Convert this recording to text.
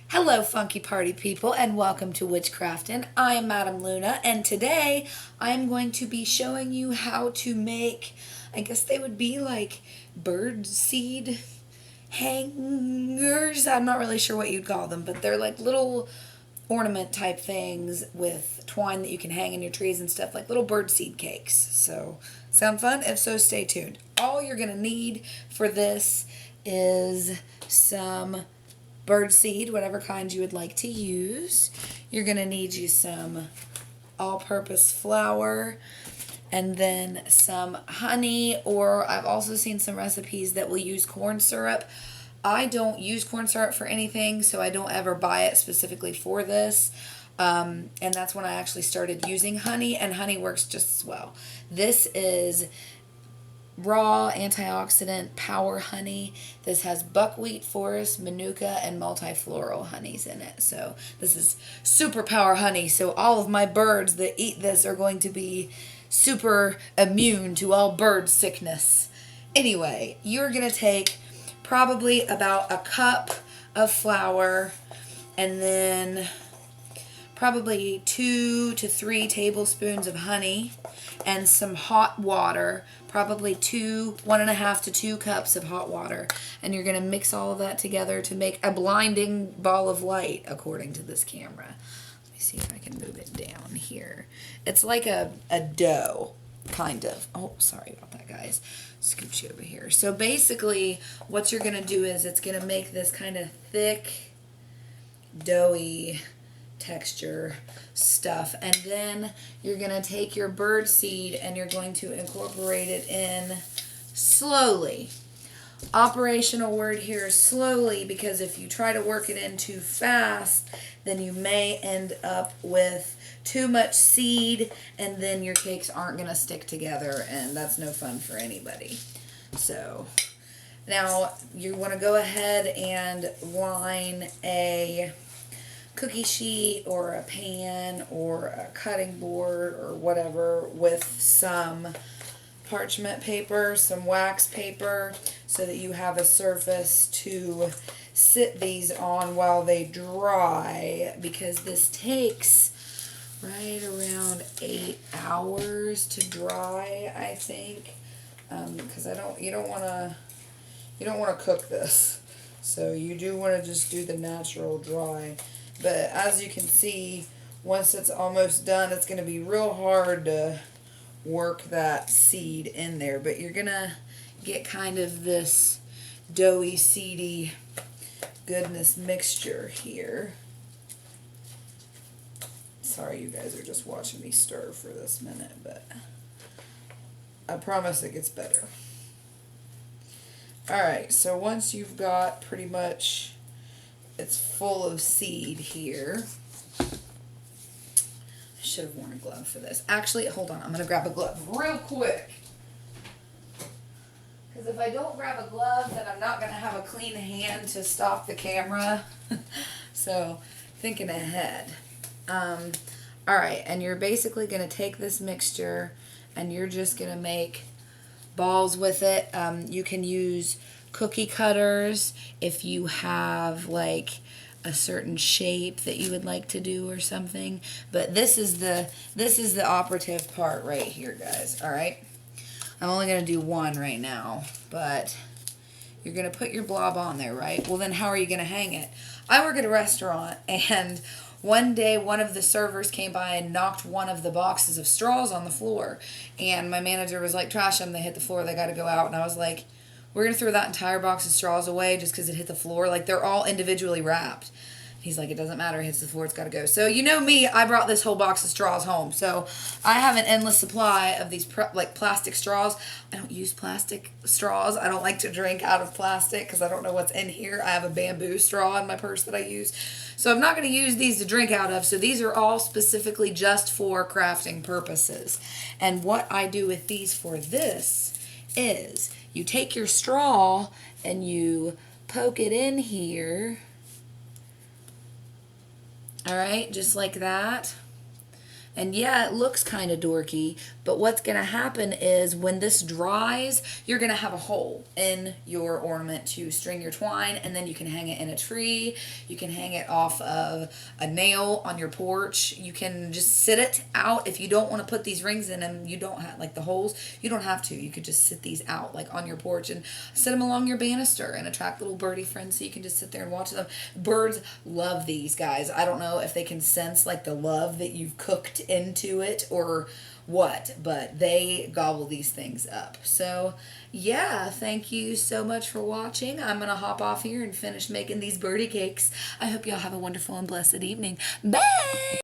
Hello, funky party people, and welcome to Witchcraftin'. I am Madam Luna, and today I'm going to be showing you how to make, I guess they would be like bird seed hangers. I'm not really sure what you'd call them, but they're like little ornament type things with twine that you can hang in your trees and stuff, like little bird seed cakes. So, sound fun? If so, stay tuned. All you're going to need for this is some bird seed, whatever kind you would like to use. You're going to need you some all-purpose flour and then some honey, or I've also seen some recipes that will use corn syrup. I don't use corn syrup for anything, so I don't ever buy it specifically for this. And that's when I actually started using honey, and honey works just as well. This is raw antioxidant power honey. This has buckwheat, forest, manuka, and multifloral honeys in it. So this is super power honey. So all of my birds that eat this are going to be super immune to all bird sickness. Anyway, you're going to take probably about a cup of flour and then probably 2 to 3 tablespoons of honey and some hot water, probably 1.5 to 2 cups of hot water. And you're going to mix all of that together to make a blinding ball of light, according to this camera. Let me see if I can move it down here. It's like a dough, kind of. Oh, sorry about that, guys. Scooch you over here. So basically, what you're going to do is it's going to make this kind of thick, doughy texture stuff, and then you're going to take your bird seed and you're going to incorporate it in slowly. Operational word here is slowly, because if you try to work it in too fast, then you may end up with too much seed, and then your cakes aren't going to stick together, and that's no fun for anybody. So now you want to go ahead and line a cookie sheet or a pan or a cutting board or whatever with some parchment paper, some wax paper, so that you have a surface to sit these on while they dry, because this takes right around 8 hours to dry, I think, because you don't want to cook this, so you do want to just do the natural dry. But as you can see, once it's almost done, it's going to be real hard to work that seed in there. But you're going to get kind of this doughy, seedy goodness mixture here. Sorry, you guys are just watching me stir for this minute, but I promise it gets better. Alright, so once you've got pretty much, it's full of seed here. I should have worn a glove for this. Actually, hold on. I'm going to grab a glove real quick. Because if I don't grab a glove, then I'm not going to have a clean hand to stop the camera. So, thinking ahead. Alright, and you're basically going to take this mixture and you're just going to make balls with it. You can use cookie cutters if you have like a certain shape that you would like to do or something, but this is the operative part right here, guys. All right, I'm only going to do one right now, but you're going to put your blob on there, right? Well, then how are you going to hang it? I work at a restaurant, and one day one of the servers came by and knocked one of the boxes of straws on the floor, and my manager was like, trash them, they hit the floor, they got to go out. And I was like, we're going to throw that entire box of straws away just because it hit the floor? Like, they're all individually wrapped. He's like, it doesn't matter, it hits the floor, it's got to go. So, you know me, I brought this whole box of straws home. So, I have an endless supply of these plastic straws. I don't use plastic straws. I don't like to drink out of plastic because I don't know what's in here. I have a bamboo straw in my purse that I use. So, I'm not going to use these to drink out of. So, these are all specifically just for crafting purposes. And what I do with these for this is you take your straw and you poke it in here. All right, just like that. And yeah, it looks kind of dorky, but what's going to happen is when this dries, you're going to have a hole in your ornament to string your twine, and then you can hang it in a tree. You can hang it off of a nail on your porch. You can just sit it out. If you don't want to put these rings in them, you don't have, like the holes, you don't have to. You could just sit these out like on your porch and sit them along your banister and attract little birdie friends so you can just sit there and watch them. Birds love these, guys. I don't know if they can sense like the love that you've cooked into it or what, but they gobble these things up. So yeah, thank you so much for watching. I'm gonna hop off here and finish making these birdie cakes. I hope y'all have a wonderful and blessed evening. Bye.